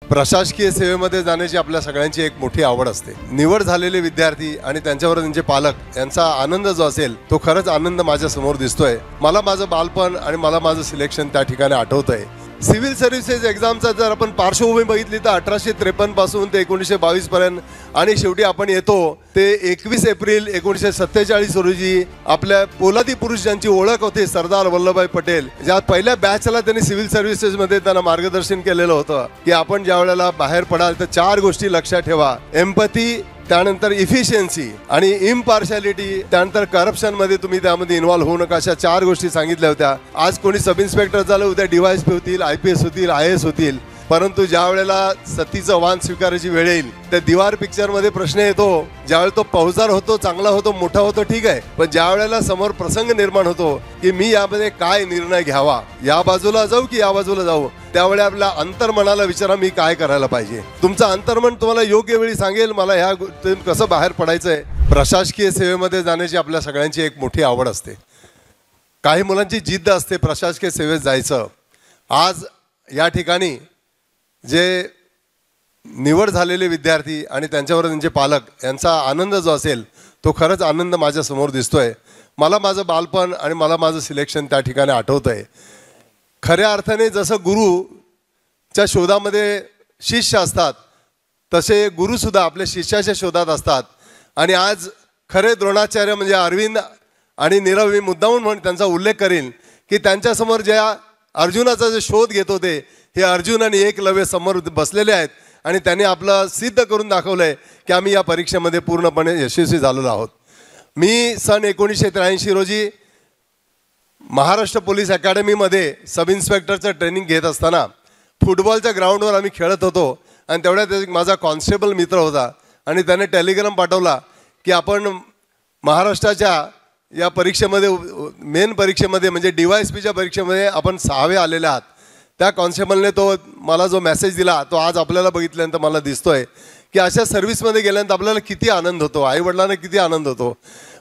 प्रशासकीय सेवेमध्ये जाण्याची आपल्या सगळ्यांची एक मोठी आवड असते. निवड झालेले विद्यार्थी आणि त्यांच्यावर त्यांचे पालक यांचा आनंद जो असेल तो खरंच आनंद माझ्या समोर दिसतोय. मला माझं बालपण आणि मला माझं सिलेक्शन त्या ठिकाणी आठवतंय. सिव्हिल सर्व्हिसेस एक्झामचा जर आपण पार्श्वभूमी बघितली तर 1853 पासून ते 1922 पर्यंत आणि शेवटी आपण येतो ते 21 एप्रिल 1947 रोजी आपल्या पोलादी पुरुष ज्यांची ओळख होती सरदार वल्लभभाई पटेल, ज्या पहिल्या बॅचला त्यांनी सिव्हिल सर्व्हिसेसमध्ये त्यांना मार्गदर्शन केलेलं होतं की आपण ज्या वेळेला बाहेर पडाल तर 4 गोष्टी लक्षात ठेवा. एम्पॅथी, त्यानंतर इफिशियन्सी आणि इम्पार्शालिटी, त्यानंतर करप्शन मध्ये तुम्ही त्यामध्ये इन्व्हॉल्व्ह होऊ नका, अशा 4 गोष्टी सांगितल्या होत्या. आज कोणी सब इन्स्पेक्टर झालं, उद्या DYSP होतील, IPS होतील, IAS होतील. परंतु ज्या वेळेला सतीचं वाण स्वीकारायची वेळ येईल त्या दिवार पिक्चर मध्ये प्रश्न येतो, ज्यावेळेला तो फौजदार होतो, चांगला होतो, मोठा होतो, ठीक आहे, पण ज्या वेळेला समोर प्रसंग निर्माण होतो की मी यामध्ये काय निर्णय घ्यावा, या बाजूला जाऊ की या बाजूला जाऊ, त्यावेळी आपल्या अंतर्मनाला विचारा मी काय करायला पाहिजे. तुमचं अंतर्मन तुम्हाला योग्य वेळी सांगेल मला ह्या गोष्टीतून कसं बाहेर पडायचंय. प्रशासकीय सेवेमध्ये जाण्याची आपल्या सगळ्यांची एक मोठी आवड असते. काही मुलांची जिद्द असते प्रशासकीय सेवेत जायचं. आज या ठिकाणी जे निवड झालेले विद्यार्थी आणि त्यांच्यावर त्यांचे पालक यांचा आनंद जो असेल तो खरंच आनंद माझ्या समोर दिसतोय. मला माझं बालपण आणि मला माझं सिलेक्शन त्या ठिकाणी आठवतंय. खऱ्या अर्थाने जसं गुरुच्या शोधामध्ये शिष्य असतात तसे गुरुसुद्धा आपल्या शिष्याच्या शोधात असतात. आणि आज खरे द्रोणाचार्य म्हणजे अरविंद आणि नीरव, मी मुद्दामून म्हणून त्यांचा उल्लेख करीन की त्यांच्यासमोर ज्या अर्जुनाचा जे शोध घेत होते हे अर्जुन आणि एकलव्य समोर बसलेले आहेत आणि त्यांनी आपलं सिद्ध करून दाखवलंय की आम्ही या परीक्षेमध्ये पूर्णपणे यशस्वी झालेलो आहोत. मी सन 1983 रोजी महाराष्ट्र पोलीस अकॅडमीमध्ये सब इन्स्पेक्टरचं ट्रेनिंग घेत असताना फुटबॉलच्या ग्राउंडवर आम्ही खेळत होतो आणि तेवढ्यात एक माझा कॉन्स्टेबल मित्र होता आणि त्याने टेलिग्राम पाठवला की आपण महाराष्ट्राच्या या परीक्षेमध्ये मेन परीक्षेमध्ये म्हणजे DYSPच्या परीक्षेमध्ये आपण 6वे आलेले आहात. त्या कॉन्स्टेबलने तो मला जो मेसेज दिला तो आज आपल्याला बघितल्यानंतर मला दिसतोय की अशा सर्व्हिसमध्ये गेल्यानंतर आपल्याला किती आनंद होतो, आईवडिलांना किती आनंद होतो.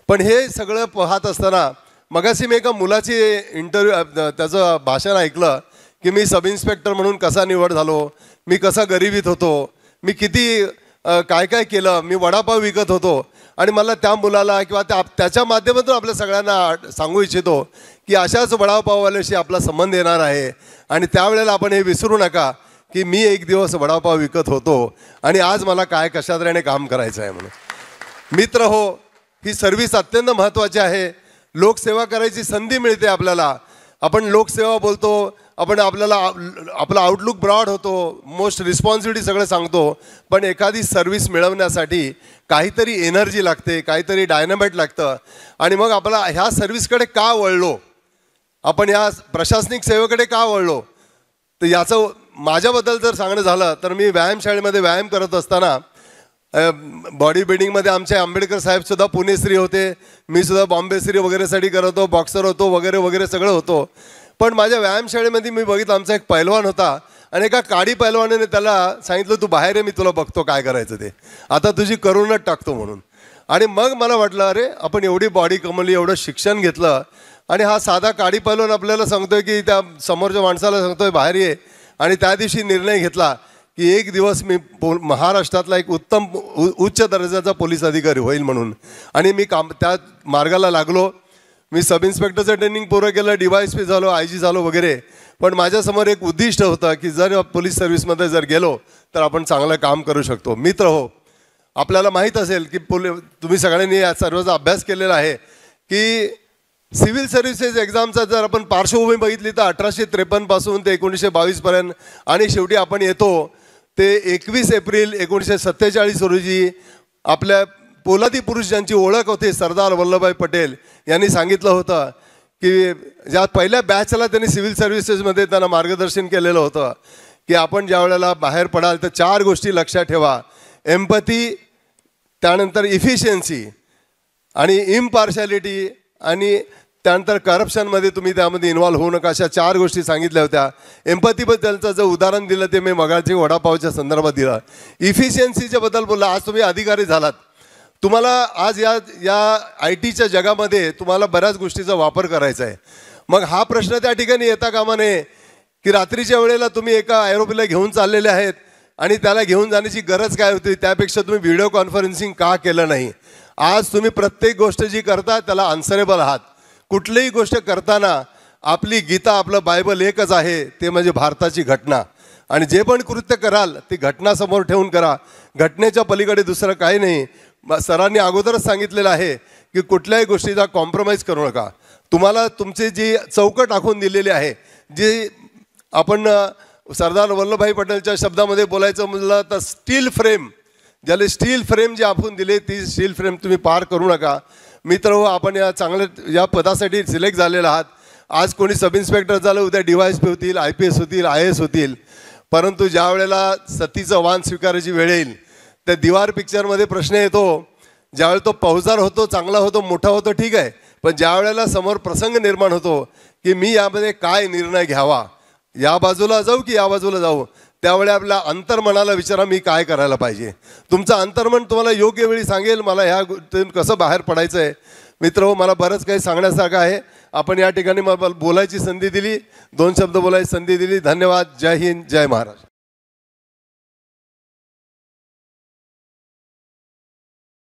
पण हे सगळं पाहत असताना मगाशी मी एका मुलाची इंटरव्ह्यू त्याचं भाषण ऐकलं की मी सब इन्स्पेक्टर म्हणून कसा निवड झालो, मी कसा गरिबीत होतो, मी किती काय काय केलं, मी वडापाव विकत होतो. आणि मला त्या मुलाला किंवा त्याच्या माध्यमातून आपल्या सगळ्यांना सांगू इच्छितो की अशाच वडापाववाल्याशी आपला संबंध येणार आहे आणि त्यावेळेला आपण हे विसरू नका की मी एक दिवस वडापाव विकत होतो आणि आज मला काय कशा तऱ्हेने काम करायचं आहे म्हणून. मित्र हो, ही सर्व्हिस अत्यंत महत्त्वाची आहे. लोकसेवा करायची संधी मिळते आपल्याला. आपण लोकसेवा बोलतो, आपण आपला आउटलुक ब्रॉड होतो, मोस्ट रिस्पॉन्सिबिलिटी सगळं सांगतो, पण एखादी सर्व्हिस मिळवण्यासाठी काहीतरी एनर्जी लागते, काहीतरी डायनामाइट लागतं. आणि मग आपला ह्या सर्व्हिसकडे का वळलो, आपण या प्रशासनिक सेवेकडे का वळलो, तर याचं माझ्याबद्दल जर सांगणं झालं तर मी व्यायामशाळेमध्ये व्यायाम करत असताना बॉडी बिल्डिंगमध्ये आमचे आंबेडकर साहेबसुद्धा पुणेश्री होते, मी सुद्धा बॉम्बेश्री वगैरेसाठी करत होतो, बॉक्सर होतो वगैरे वगैरे सगळं होतो. पण माझ्या व्यायामशाळेमध्ये मी बघितलं आमचा एक पैलवान होता आणि एका काडी पैलवानाने त्याला सांगितलं तू बाहेर आहे, मी तुला बघतो काय करायचं ते, आता तुझी करूनच टाकतो म्हणून. आणि मग मला वाटलं अरे आपण एवढी बॉडी कमवली, एवढं शिक्षण घेतलं आणि हा साधा काडी पैलवान आपल्याला सांगतोय की त्या समोरच्या माणसाला सांगतोय बाहेर ये. आणि त्या दिवशी निर्णय घेतला की एक दिवस मी महाराष्ट्रातला एक उत्तम उच्च दर्जाचा पोलीस अधिकारी होईल म्हणून. आणि मी त्या मार्गाला लागलो. मी सब इन्स्पेक्टरचं ट्रेनिंग पूर्ण केलं, DYSP झालो, IG झालो वगैरे. पण माझ्यासमोर एक उद्दिष्ट होतं की जर पोलीस सर्व्हिसमध्ये जर गेलो तर आपण चांगलं काम करू शकतो. मित्र हो, आपल्याला माहीत असेल की तुम्ही सगळ्यांनी या सर्वांचा अभ्यास केलेला आहे की सिव्हिल सर्व्हिसेस एक्झामचा जर आपण पार्श्वभूमी बघितली तर 1853 पासून ते 1922 पर्यंत आणि शेवटी आपण येतो ते 21 एप्रिल 1947 रोजी आपल्या पोलादी पुरुष ज्यांची ओळख होती सरदार वल्लभभाई पटेल यांनी सांगितलं होतं की ज्या पहिल्या बॅचला त्यांनी सिव्हिल सर्व्हिसेसमध्ये त्यांना मार्गदर्शन केलेलं होतं की आपण ज्या वेळेला बाहेर पडाल तर 4 गोष्टी लक्षात ठेवा. एम्पॅथी, त्यानंतर इफिशियन्सी आणि इम्पार्शालिटी आणि त्यानंतर करप्शनमध्ये तुम्ही त्यामध्ये इन्व्हॉल्व्ह होऊ नका, अशा 4 गोष्टी सांगितल्या होत्या. एम्पॅथीबद्दलचं जे उदाहरण दिलं ते मी मगाची वडापावच्या संदर्भात दिलं. इफिशियन्सीच्या बद्दल बोलला. आज तुम्ही अधिकारी झालात, तुम्हाला आज या IT च्या जगामध्ये तुम्हाला बऱ्याच गोष्टीचा वापर करायचा आहे. मग हा प्रश्न त्या ठिकाणी येता कामा नये की रात्रीच्या वेळेला तुम्ही एका एरोप्लेनला घेऊन चाललेले आहेत आणि त्याला घेऊन जाण्याची गरज काय होती, त्यापेक्षा तुम्ही व्हिडिओ कॉन्फरन्सिंग का केलं नाही? आज तुम्ही प्रत्येक गोष्ट जी करता त्याला आन्सरेबल आहात. कुठलीही गोष्ट करताना आपली गीता, आपलं बायबल एकच आहे, ते म्हणजे भारताची घटना. आणि जे पण कृत्य कराल ती घटना समोर ठेवून करा. घटनेच्या पलीकडे दुसरं काही नाही. सरांनी अगोदरच सांगितलेलं आहे की कुठल्याही गोष्टीचा कॉम्प्रोमाइज करू नका. तुम्हाला तुमची जी चौकट आखून दिलेली आहे, जी आपण सरदार वल्लभभाई पटेलच्या शब्दामध्ये बोलायचं म्हटलं तर स्टील फ्रेम, ज्याला स्टील फ्रेम जी आपण दिली ती स्टील फ्रेम तुम्ही पार करू नका. मित्र हो, आपण या चांगल्या या पदासाठी सिलेक्ट झालेला आहात. आज कोणी सब इन्स्पेक्टर झालं, उद्या DYSP होतील, IPS होतील, IAS होतील. परंतु ज्या वेळेला सतीचं वाण स्वीकारायची वेळ येईल, त्या दिवार पिक्चरमध्ये प्रश्न येतो, ज्यावेळेला तो फौजदार होतो, चांगला होतो, मोठा होतो, ठीक आहे, पण ज्या वेळेला समोर प्रसंग निर्माण होतो की मी यामध्ये काय निर्णय घ्यावा, या बाजूला जाऊ की या बाजूला जाऊ, त्यावेळी आपल्या अंतर्मनाला विचारा मी काय करायला पाहिजे. तुमचं अंतर्मन तुम्हाला योग्य वेळी सांगेल मला ह्या गोष्टीतून कसं बाहेर पडायचं आहे. मित्र हो, मला बरंच काही सांगण्यासारखं आहे. आपण या ठिकाणी मला बोलायची संधी दिली, 2 शब्द बोलायची संधी दिली. धन्यवाद. जय हिंद, जय महाराष्ट्र.